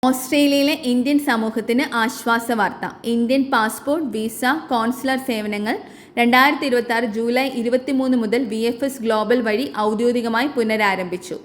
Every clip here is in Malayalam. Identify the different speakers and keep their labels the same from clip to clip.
Speaker 1: ഓസ്ട്രേലിയയിലെ ഇന്ത്യൻ സമൂഹത്തിന് ആശ്വാസവാർത്ത. ഇന്ത്യൻ പാസ്പോർട്ട്, വിസ, കോൺസുലർ സേവനങ്ങൾ 2026 ജൂലൈ 23 മുതൽ VFS ഗ്ലോബൽ വഴി ഔദ്യോഗികമായി പുനരാരംഭിച്ചു.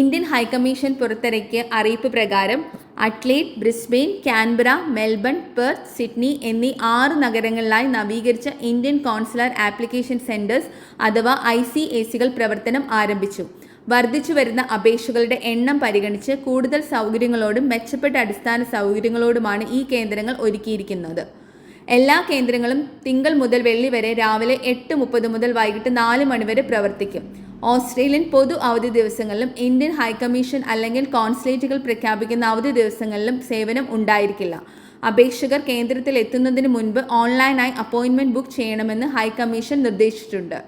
Speaker 1: ഇന്ത്യൻ ഹൈക്കമ്മീഷൻ പുറത്തിറക്കിയ അറിയിപ്പ് പ്രകാരം Adelaide, Brisbane, Canberra, Melbourne, Perth, Sydney എന്നീ 6 നഗരങ്ങളിലായി നവീകരിച്ച ഇന്ത്യൻ കോൺസുലർ ആപ്ലിക്കേഷൻ സെന്റേഴ്സ് അഥവാ ICACകൾ പ്രവർത്തനം ആരംഭിച്ചു. വർദ്ധിച്ചു വരുന്ന അപേക്ഷകളുടെ എണ്ണം പരിഗണിച്ച് കൂടുതൽ സൗകര്യങ്ങളോടും മെച്ചപ്പെട്ട അടിസ്ഥാന സൗകര്യങ്ങളോടുമാണ് ഈ കേന്ദ്രങ്ങൾ ഒരുക്കിയിരിക്കുന്നത്. എല്ലാ കേന്ദ്രങ്ങളും തിങ്കൾ മുതൽ വെള്ളി വരെ രാവിലെ 8:30 മുതൽ വൈകിട്ട് 4 മണി വരെ പ്രവർത്തിക്കും. ഓസ്ട്രേലിയൻ പൊതു അവധി ദിവസങ്ങളിലും ഇന്ത്യൻ ഹൈക്കമ്മീഷൻ അല്ലെങ്കിൽ കോൺസുലേറ്റുകൾ പ്രഖ്യാപിക്കുന്ന അവധി ദിവസങ്ങളിലും സേവനം ഉണ്ടായിരിക്കില്ല. അപേക്ഷകർ കേന്ദ്രത്തിൽ എത്തുന്നതിന് മുൻപ് ഓൺലൈനായി അപ്പോയിൻമെന്റ് ബുക്ക് ചെയ്യണമെന്ന് ഹൈക്കമ്മീഷൻ നിർദ്ദേശിച്ചിട്ടുണ്ട്.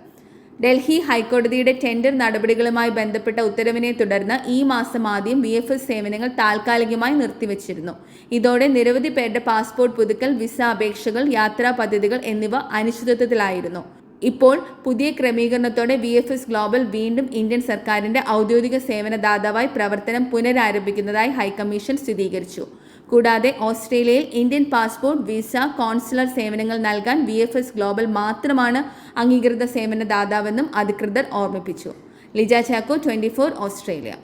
Speaker 1: ഡൽഹി ഹൈക്കോടതിയുടെ ടെൻഡർ നടപടികളുമായി ബന്ധപ്പെട്ട ഉത്തരവിനെ തുടർന്ന് ഈ മാസം ആദ്യം VFS സേവനങ്ങൾ താൽക്കാലികമായി നിർത്തിവച്ചിരുന്നു. ഇതോടെ നിരവധി പേരുടെ പാസ്പോർട്ട് പുതുക്കൽ, വിസ അപേക്ഷകൾ, യാത്രാ പദ്ധതികൾ എന്നിവ അനിശ്ചിതത്വത്തിലായിരുന്നു. ഇപ്പോൾ പുതിയ ക്രമീകരണത്തോടെ VFS ഗ്ലോബൽ വീണ്ടും ഇന്ത്യൻ സർക്കാരിന്റെ ഔദ്യോഗിക സേവനദാതാവായി പ്രവർത്തനം പുനരാരംഭിക്കുന്നതായി ഹൈക്കമ്മീഷൻ സ്ഥിരീകരിച്ചു. കൂടാതെ ഓസ്ട്രേലിയയിൽ ഇന്ത്യൻ പാസ്പോർട്ട്, വിസ, കോൺസുലർ സേവനങ്ങൾ നൽകാൻ VFS ഗ്ലോബൽ മാത്രമാണ് അംഗീകൃത സേവനദാതാവെന്നും അധികൃതർ ഓർമ്മിപ്പിച്ചു. ലിജ ചാക്കോ, 24 ഓസ്ട്രേലിയ.